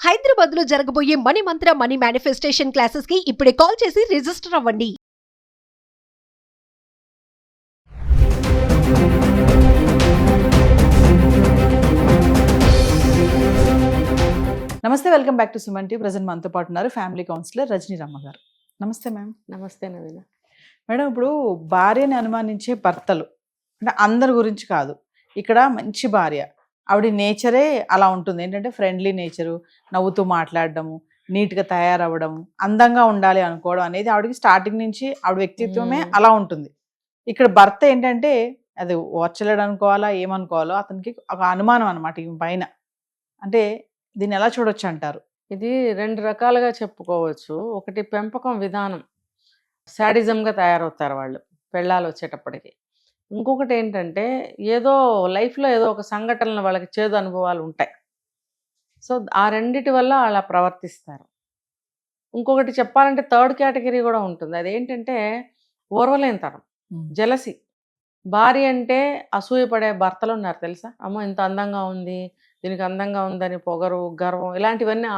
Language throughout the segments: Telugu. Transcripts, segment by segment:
హైదరాబాద్ లో జరగబోయే మనీ మంత్ర మనీ మేనిఫెస్టేషన్ క్లాసెస్ కి ఇప్పుడే కాల్ చేసి రిజిస్టర్ అవ్వండి. నమస్తే, welcome back to Suman TV. Present మనతో పాటు ఉన్నారు ఫ్యామిలీ కౌన్సిలర్ రజనీ రమ్మ గారు. నమస్తే మ్యామ్. నమస్తే నవీన. మేడం, ఇప్పుడు భార్యని అనుమానించే భర్తలు అంటే అందరి గురించి కాదు, ఇక్కడ మంచి భార్య ఆవిడ నేచరే అలా ఉంటుంది. ఏంటంటే ఫ్రెండ్లీ నేచరు, నవ్వుతూ మాట్లాడడము, నీట్గా తయారవ్వడము, అందంగా ఉండాలి అనుకోవడం అనేది ఆవిడకి స్టార్టింగ్ నుంచి ఆవిడ వ్యక్తిత్వమే అలా ఉంటుంది. ఇక్కడ భర్త ఏంటంటే అది వచ్చలేడు అనుకోవాలా ఏమనుకోవాలో అతనికి ఒక అనుమానం అనమాట ఈ పైన. అంటే దీన్ని ఎలా చూడొచ్చు అంటారు? ఇది రెండు రకాలుగా చెప్పుకోవచ్చు. ఒకటి పెంపకం విధానం, శాడిజంగా తయారవుతారు వాళ్ళు పెళ్ళాలు వచ్చేటప్పటికి. ఇంకొకటి ఏంటంటే ఏదో లైఫ్లో ఏదో ఒక సంఘటనలు వాళ్ళకి చేదు అనుభవాలు ఉంటాయి. సో ఆ రెండిటి వల్ల అలా ప్రవర్తిస్తారు. ఇంకొకటి చెప్పాలంటే థర్డ్ కేటగిరీ కూడా ఉంటుంది. అదేంటంటే ఓర్వలేనితనం, జెలసి. భార్య అంటే అసూయపడే భర్తలు ఉన్నారు తెలుసా. అమ్మో ఇంత అందంగా ఉంది, దీనికి అందంగా ఉందని పొగరు, గర్వం, ఇలాంటివన్నీ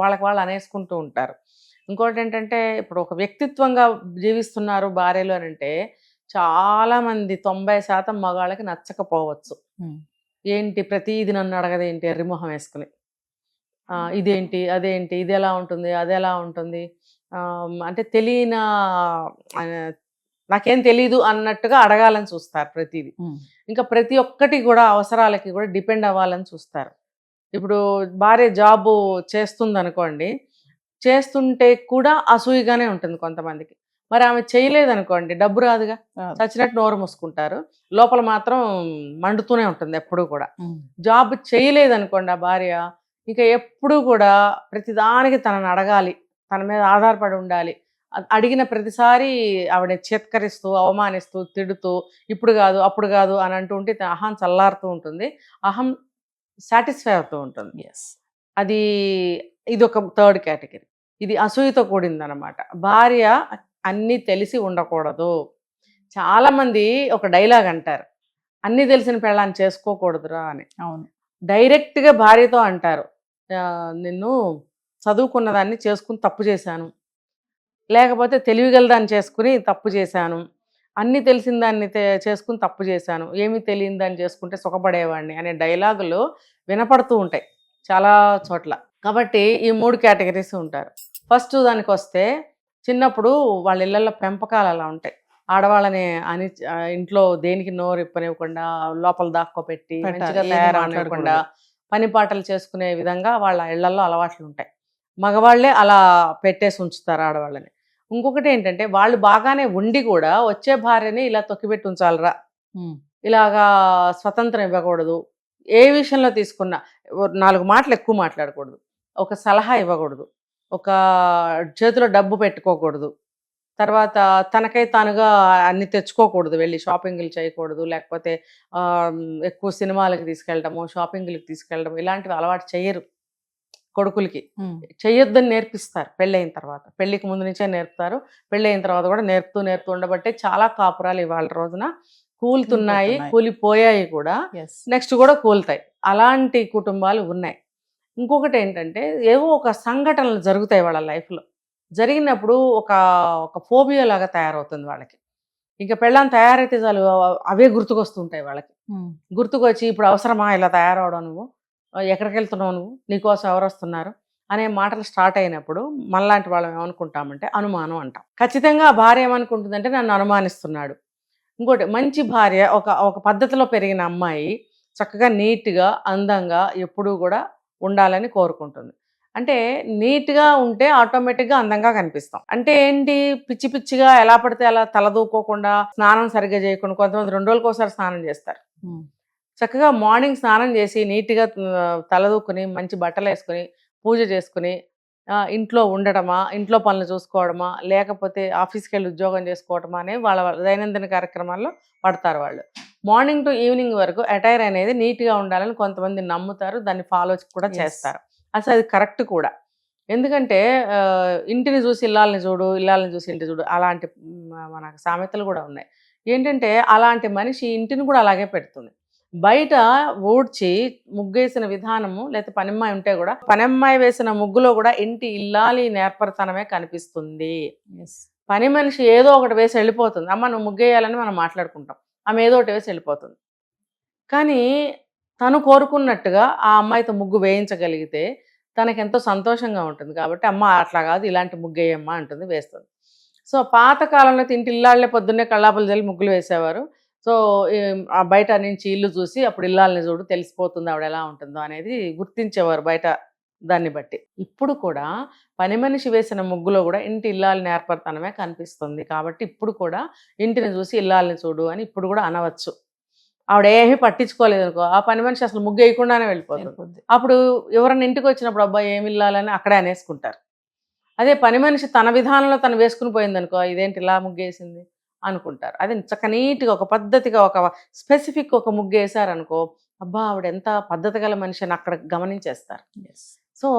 వాళ్ళకి వాళ్ళు అనేసుకుంటూ ఉంటారు. ఇంకోటి ఏంటంటే ఇప్పుడు ఒక వ్యక్తిత్వంగా జీవిస్తున్నారు భార్యలు అని అంటే చాలామంది 90% మగాళ్ళకి నచ్చకపోవచ్చు. ఏంటి ప్రతిది నన్ను అడగదేంటి ఎర్రిమొహం వేసుకుని, ఇదేంటి అదేంటి, ఇది ఎలా ఉంటుంది అది ఎలా ఉంటుంది, అంటే తెలియన నాకేం తెలీదు అన్నట్టుగా అడగాలని చూస్తారు ప్రతిదీ. ఇంకా ప్రతి ఒక్కటి కూడా అవసరాలకి కూడా డిపెండ్ అవ్వాలని చూస్తారు. ఇప్పుడు భార్య జాబు చేస్తుంది అనుకోండి, చేస్తుంటే కూడా అసూయగానే ఉంటుంది కొంతమందికి. మరి ఆమె చేయలేదనుకోండి, డబ్బు రాదుగా, చచ్చినట్టు నోరు మూసుకుంటారు, లోపల మాత్రం మండుతూనే ఉంటుంది ఎప్పుడూ కూడా. జాబ్ చేయలేదనుకోండి ఆ భార్య, ఇంకా ఎప్పుడూ కూడా ప్రతిదానికి తనని అడగాలి, తన మీద ఆధారపడి ఉండాలి. అడిగిన ప్రతిసారి ఆవిడ చేత్కరిస్తూ, అవమానిస్తూ, తిడుతూ, ఇప్పుడు కాదు అప్పుడు కాదు అని అంటూ ఉంటే అహం చల్లారుతూ ఉంటుంది, అహం సాటిస్ఫై అవుతూ ఉంటుంది. అది ఇది ఒక థర్డ్ కేటగిరీ. ఇది అసూయతో కూడిందనమాట. భార్య అన్నీ తెలిసి ఉండకూడదు. చాలామంది ఒక డైలాగ్ అంటారు, అన్నీ తెలిసిన పెళ్ళాన్ని చేసుకోకూడదురా అని. అవును, డైరెక్ట్గా భార్యతో అంటారు, నిన్ను చదువుకున్న దాన్ని చేసుకుని తప్పు చేశాను, లేకపోతే తెలివిగలదాన్ని చేసుకుని తప్పు చేశాను, అన్నీ తెలిసిన దాన్ని చేసుకుని తప్పు చేశాను, ఏమీ తెలియని దాన్ని చేసుకుంటే సుఖపడేవాడిని అనే డైలాగులు వినపడుతూ ఉంటాయి చాలా చోట్ల. కాబట్టి ఈ 3 కేటగిరీస్ ఉంటారు. ఫస్ట్ దానికి వస్తే, చిన్నప్పుడు వాళ్ళ ఇళ్ళల్లో పెంపకాలు అలా ఉంటాయి. ఆడవాళ్ళని ఇంట్లో దేనికి నోరు ఇప్పనివ్వకుండా, లోపల దాక్కోపెట్టి, మంచిగా తయారవనివ్వకుండా, పని పాటలు చేసుకునే విధంగా వాళ్ళ ఇళ్లలో అలవాట్లు ఉంటాయి. మగవాళ్లే అలా పెట్టేసి ఉంచుతారు ఆడవాళ్ళని. ఇంకొకటి ఏంటంటే వాళ్ళు బాగానే ఉండి కూడా వచ్చే భార్యని ఇలా తొక్కిపెట్టి ఉంచాలరా, ఇలాగా స్వతంత్రం ఇవ్వకూడదు, ఏ విషయంలో తీసుకున్నా 4 మాటలు ఎక్కువ మాట్లాడకూడదు, ఒక సలహా ఇవ్వకూడదు, ఒక చేతిలో డబ్బు పెట్టుకోకూడదు, తర్వాత తనకై తానుగా అన్ని తెచ్చుకోకూడదు, వెళ్ళి షాపింగ్లు చేయకూడదు, లేకపోతే ఎక్కువ సినిమాలకు తీసుకెళ్ళడము, షాపింగ్లకు తీసుకెళ్ళడము, ఇలాంటివి అలవాటు చేయరు. కొడుకులకి చెయ్యొద్దని నేర్పిస్తారు పెళ్ళైన తర్వాత. పెళ్ళికి ముందు నుంచే నేర్పుతారు, పెళ్ళైన తర్వాత కూడా నేర్పుతూ ఉండబట్టే చాలా కాపురాలు ఇవాళ రోజున కూలుతున్నాయి, కూలిపోయాయి కూడా, నెక్స్ట్ కూడా కూలుతాయి. అలాంటి కుటుంబాలు ఉన్నాయి. ఇంకొకటి ఏంటంటే ఏవో ఒక సంఘటనలు జరుగుతాయి వాళ్ళ లైఫ్లో. జరిగినప్పుడు ఒక ఫోబియా లాగా తయారవుతుంది వాళ్ళకి. ఇంకా పెళ్ళాన్ని తయారైతే చాలు అవే గుర్తుకొస్తుంటాయి వాళ్ళకి. గుర్తుకొచ్చి ఇప్పుడు అవసరమా ఇలా తయారవడం, నువ్వు ఎక్కడికి వెళ్తున్నావు, నువ్వు నీకోసం ఎవరు వస్తున్నారు అనే మాటలు స్టార్ట్ అయినప్పుడు మనలాంటి వాళ్ళం ఏమనుకుంటామంటే అనుమానం అంటాం. ఖచ్చితంగా ఆ భార్య ఏమనుకుంటుందంటే నన్ను అనుమానిస్తున్నాడు. ఇంకోటి, మంచి భార్య ఒక పద్ధతిలో పెరిగిన అమ్మాయి చక్కగా నీట్గా అందంగా ఎప్పుడూ కూడా ఉండాలని కోరుకుంటుంది. అంటే నీట్గా ఉంటే ఆటోమేటిక్గా అందంగా కనిపిస్తాం. అంటే ఏంటి, పిచ్చి పిచ్చిగా ఎలా పడితే అలా తలదూకోకుండా, స్నానం సరిగ్గా చేయకుండా, కొంతమంది 2 రోజులకు ఒకసారి స్నానం చేస్తారు. చక్కగా మార్నింగ్ స్నానం చేసి నీట్గా తలదూకుని మంచి బట్టలు వేసుకుని పూజ చేసుకుని ఇంట్లో ఉండడమా, ఇంట్లో పనులు చూసుకోవడమా, లేకపోతే ఆఫీస్కి వెళ్ళి ఉద్యోగం చేసుకోవడమా అనే వాళ్ళ దైనందిన కార్యక్రమాల్లో పడతారు. వాళ్ళు మార్నింగ్ టు ఈవినింగ్ వరకు అటైర్ అనేది నీట్గా ఉండాలని కొంతమంది నమ్ముతారు, దాన్ని ఫాలో కూడా చేస్తారు. అసలు అది కరెక్ట్ కూడా. ఎందుకంటే ఇంటిని చూసి ఇల్లాలని చూడు, ఇల్లాలని చూసి ఇంటి చూడు, అలాంటి మన సామెతలు కూడా ఉన్నాయి. ఏంటంటే అలాంటి మనిషి ఇంటిని కూడా అలాగే పెడుతుంది. బయట ఊడ్చి ముగ్గేసిన విధానము లేకపోతే పనిమ్మాయి ఉంటే కూడా పనిమ్మాయి వేసిన ముగ్గులో కూడా ఇంటి ఇల్లాలి నేర్పరితనమే కనిపిస్తుంది. పని మనిషి ఏదో ఒకటి వేసి వెళ్ళిపోతుంది. అమ్మ నువ్వు ముగ్గేయాలని మనం మాట్లాడుకుంటాం, ఆమె ఏదో ఒకటి వేసి వెళ్ళిపోతుంది. కానీ తను కోరుకున్నట్టుగా ఆ అమ్మాయితో ముగ్గు వేయించగలిగితే తనకెంతో సంతోషంగా ఉంటుంది. కాబట్టి అమ్మ అట్లా కాదు ఇలాంటి ముగ్గేయమ్మా అంటుంది, వేస్తుంది. సో పాతకాలంలో ఇంటి ఇల్లాళ్ళే పొద్దున్నే కళ్ళాపులు చల్లి ముగ్గులు వేసేవారు. సో ఆ బయట నుంచి ఇల్లు చూసి అప్పుడు ఇల్లాలని చూడు తెలిసిపోతుంది ఆవిడ ఎలా ఉంటుందో అనేది గుర్తించేవారు బయట దాన్ని బట్టి. ఇప్పుడు కూడా పని మనిషి వేసిన ముగ్గులో కూడా ఇంటి ఇల్లాలని ఏర్పడతానమే కనిపిస్తుంది. కాబట్టి ఇప్పుడు కూడా ఇంటిని చూసి ఇల్లాలని చూడు అని ఇప్పుడు కూడా అనవచ్చు. ఆవిడ ఏమీ పట్టించుకోలేదు అనుకో, ఆ పని మనిషి అసలు ముగ్గు వేయకుండానే వెళ్ళిపోతుంది. అప్పుడు ఎవరన్నా ఇంటికి వచ్చినప్పుడు అబ్బాయి ఏమి ఇల్లాలని అక్కడే అనేసుకుంటారు. అదే పని మనిషి తన విధానంలో తను వేసుకుని పోయిందనుకో, ఇదేంటి ఇలా ముగ్గేసింది అనుకుంటారు. అది చక్క నీట్గా ఒక పద్ధతిగా ఒక స్పెసిఫిక్ ఒక ముగ్గు వేసారనుకో, అబ్బా ఆవిడ ఎంత పద్ధతి గల మనిషి అని అక్కడ గమనించేస్తారు. సో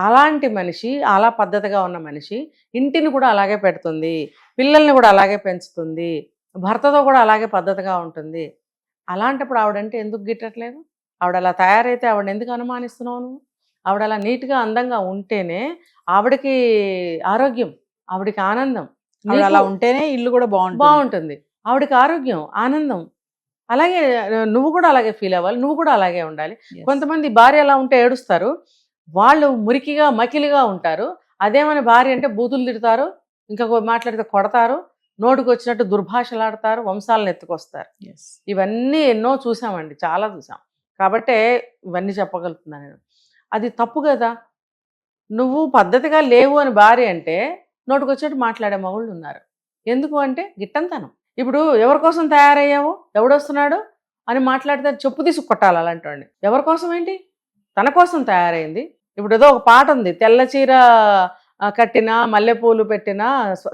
అలాంటి మనిషి, అలా పద్ధతిగా ఉన్న మనిషి ఇంటిని కూడా అలాగే పెడుతుంది, పిల్లల్ని కూడా అలాగే పెంచుతుంది, భర్తతో కూడా అలాగే పద్ధతిగా ఉంటుంది. అలాంటప్పుడు ఆవిడంటే ఎందుకు గిట్టట్లేదు? ఆవిడ అలా తయారైతే ఆవిడ ఎందుకు అనుమానిస్తున్నావు నువ్వు? ఆవిడ అలా నీట్గా అందంగా ఉంటేనే ఆవిడకి ఆరోగ్యం, ఆవిడకి ఆనందం. అలా ఉంటేనే ఇల్లు కూడా బాగుంటుంది, ఆవిడకి ఆరోగ్యం, ఆనందం. అలాగే నువ్వు కూడా అలాగే ఫీల్ అవ్వాలి, నువ్వు కూడా అలాగే ఉండాలి. కొంతమంది భార్య అలా ఉంటే ఏడుస్తారు, వాళ్ళు మురికిగా మకిలిగా ఉంటారు. అదేమని భార్య అంటే బూతులు తిడతారు, ఇంకా మాట్లాడితే కొడతారు, నోటికి వచ్చినట్టు దుర్భాషలాడతారు, వంశాలను ఎత్తుకొస్తారు. ఇవన్నీ ఎన్నో చూసామండి, చాలా చూసాం. కాబట్టే ఇవన్నీ చెప్పగలుగుతున్నాను నేను. అది తప్పు కదా. నువ్వు పద్ధతిగా లేవు అని భార్య అంటే నోటికి వచ్చినట్టు మాట్లాడే మగుళ్ళు ఉన్నారు. ఎందుకు అంటే గిట్టంతనం. ఇప్పుడు ఎవరి కోసం తయారయ్యావు, ఎవడొస్తున్నాడు అని మాట్లాడితే చెప్పు తీసి కొట్టాలి అలాంటి. ఎవరి కోసం ఏంటి? తన కోసం తయారైంది. ఇప్పుడు ఏదో ఒక పాట ఉంది, తెల్ల చీర కట్టినా మల్లెపూలు పెట్టినా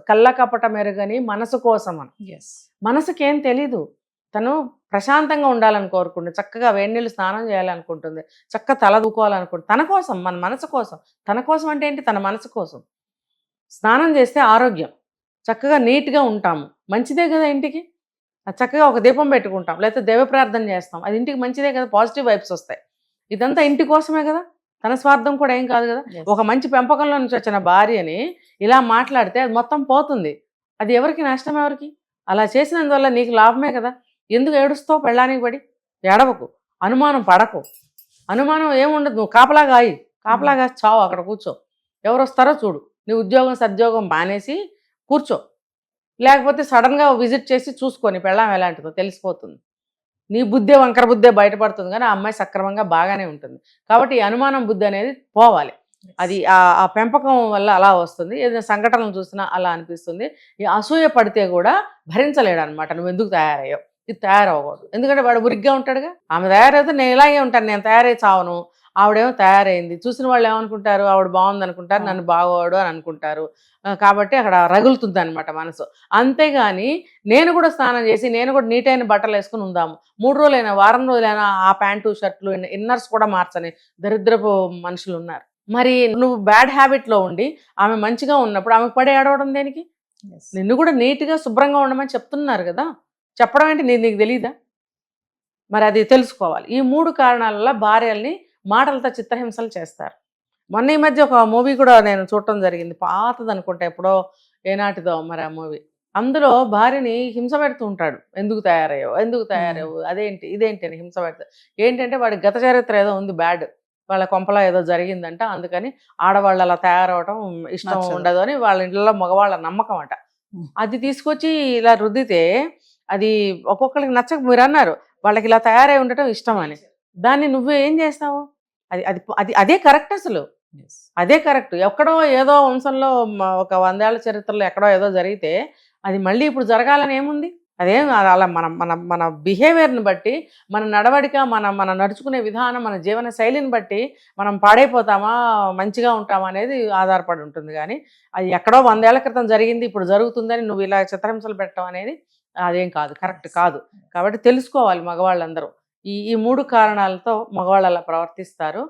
కళ్ళ కపట మెరుగని మనసు కోసం అని. మనసుకేం తెలీదు, తను ప్రశాంతంగా ఉండాలని కోరుకుంటుంది, చక్కగా వేడి నీళ్ళు స్నానం చేయాలనుకుంటుంది, చక్కగా తల దూకోవాలనుకుంటుంది, తన కోసం, మన మనసు కోసం. తన కోసం అంటే ఏంటి? తన మనసు కోసం. స్నానం చేస్తే ఆరోగ్యం, చక్కగా నీట్గా ఉంటాము, మంచిదే కదా ఇంటికి. చక్కగా ఒక దీపం పెట్టుకుంటాం, లేకపోతే దైవ ప్రార్థన చేస్తాం, అది ఇంటికి మంచిదే కదా, పాజిటివ్ వైబ్స్ వస్తాయి. ఇదంతా ఇంటి కోసమే కదా, తన స్వార్థం కూడా ఏం కాదు కదా. ఒక మంచి పెంపకంలో నుంచి వచ్చిన భార్యని ఇలా మాట్లాడితే అది మొత్తం పోతుంది. అది ఎవరికి నష్టం? ఎవరికి? అలా చేసినందువల్ల నీకు లాభమే కదా. ఎందుకు ఏడుస్తావు? పెళ్ళానికి పడి ఏడవకు, అనుమానం పడకు. అనుమానం ఏముండదు, నువ్వు కాపలాగా చావు, అక్కడ కూర్చో, ఎవరు వస్తారో చూడు, నీ ఉద్యోగం సద్యోగం మానేసి కూర్చో. లేకపోతే సడన్గా విజిట్ చేసి చూసుకొని పెళ్ళాం ఎలాంటిదో తెలిసిపోతుంది. నీ బుద్ధే వంకర బుద్ధే బయటపడుతుంది, కానీ ఆ అమ్మాయి సక్రమంగా బాగానే ఉంటుంది. కాబట్టి ఈ అనుమానం బుద్ధి అనేది పోవాలి. అది ఆ పెంపకం వల్ల అలా వస్తుంది. ఏదైనా సంఘటనలు చూసినా అలా అనిపిస్తుంది. ఈ అసూయ పడితే కూడా భరించలేడు అనమాట. నువ్వు ఎందుకు తయారయ్యావు, ఇది తయారవ్వకూడదు. ఎందుకంటే వాడు ఉరిగ్గా ఉంటాడుగా. ఆమె తయారైతే నేను ఇలాగే ఉంటాను, నేను తయారై చావను, ఆవిడేమో తయారైంది. చూసిన వాళ్ళు ఏమనుకుంటారు, ఆవిడ బాగుంది అనుకుంటారు, నన్ను బాగోడు అని అనుకుంటారు. కాబట్టి అక్కడ రగులుతుంది అనమాట మనసు. అంతేగాని నేను కూడా స్నానం చేసి నేను కూడా నీట్ అయిన బట్టలు వేసుకుని ఉందాము, 3 రోజులైనా వారం రోజులైనా ఆ ప్యాంటు షర్ట్లు ఇన్నర్స్ కూడా మార్చని దరిద్రపు మనుషులు ఉన్నారు. మరి నువ్వు బ్యాడ్ హ్యాబిట్లో ఉండి ఆమె మంచిగా ఉన్నప్పుడు ఆమెకు పడి ఏడవడం దేనికి? నిన్ను కూడా నీట్గా శుభ్రంగా ఉండమని చెప్తున్నారు కదా. చెప్పడం ఏంటి, నీకు తెలీదా? మరి అది తెలుసుకోవాలి. ఈ 3 కారణాల వల్ల భార్యల్ని మాటలతో చిత్రహింసలు చేస్తారు. మొన్న ఈ మధ్య ఒక మూవీ కూడా నేను చూడటం జరిగింది, పాతది అనుకుంటా, ఎప్పుడో ఏనాటిదో మరి ఆ మూవీ. అందులో భార్యని హింస పెడుతూ ఉంటాడు, ఎందుకు తయారయ్యావు, అదేంటి ఇదేంటి అని హింస పెడతాడు. ఏంటంటే వాడి గత చరిత్ర ఏదో ఉంది, బ్యాడ్, వాళ్ళ కొంపలో ఏదో జరిగిందంట, అందుకని ఆడవాళ్ళు అలా తయారవటం ఇష్టం ఉండదు అని వాళ్ళ ఇంట్లో మగవాళ్ళ నమ్మకం అట. అది తీసుకొచ్చి ఇలా రుద్దితే అది ఒక్కొక్కరికి నచ్చక, మీరు అన్నారు వాళ్ళకి ఇలా తయారై ఉండటం ఇష్టం అని, దాన్ని నువ్వు ఏం చేస్తావు? అది అది అది అదే కరెక్ట్, అసలు అదే కరెక్ట్. ఎక్కడో ఏదో వంశంలో ఒక 100 ఏళ్ల చరిత్రలో ఎక్కడో ఏదో జరిగితే అది మళ్ళీ ఇప్పుడు జరగాలని ఏముంది? అదేం అలా మన మన మన బిహేవియర్ని బట్టి, మన నడవడిక, మన నడుచుకునే విధానం, మన జీవన శైలిని బట్టి మనం పాడైపోతామా మంచిగా ఉంటామా అనేది ఆధారపడి ఉంటుంది. కానీ అది ఎక్కడో 100 ఏళ్ల క్రితం జరిగింది ఇప్పుడు జరుగుతుందని నువ్వు ఇలా చిత్రహింసలు పెట్టడం అనేది అదేం కాదు, కరెక్ట్ కాదు. కాబట్టి తెలుసుకోవాలి మగవాళ్ళందరూ. ఈ 3 కారణాలతో మగవాళ్ళు అలా ప్రవర్తిస్తారు.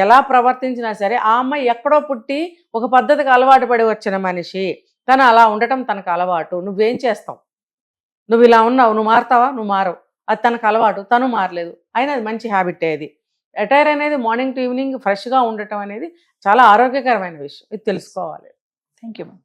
ఎలా ప్రవర్తించినా సరే ఆ అమ్మాయి ఎక్కడో పుట్టి ఒక పద్ధతికి అలవాటు పడి వచ్చిన మనిషి, తను అలా ఉండటం తనకు అలవాటు. నువ్వేం చేస్తావు? నువ్వు ఇలా ఉన్నావు, నువ్వు మారుతావా? నువ్వు మారవు. అది తనకు అలవాటు, తను మారలేదు, అయినా అది మంచి హ్యాబిట్ అది. అటైర్ అనేది మార్నింగ్ టు ఈవినింగ్ ఫ్రెష్గా ఉండటం అనేది చాలా ఆరోగ్యకరమైన విషయం, ఇది తెలుసుకోవాలి. Thank you ma'am.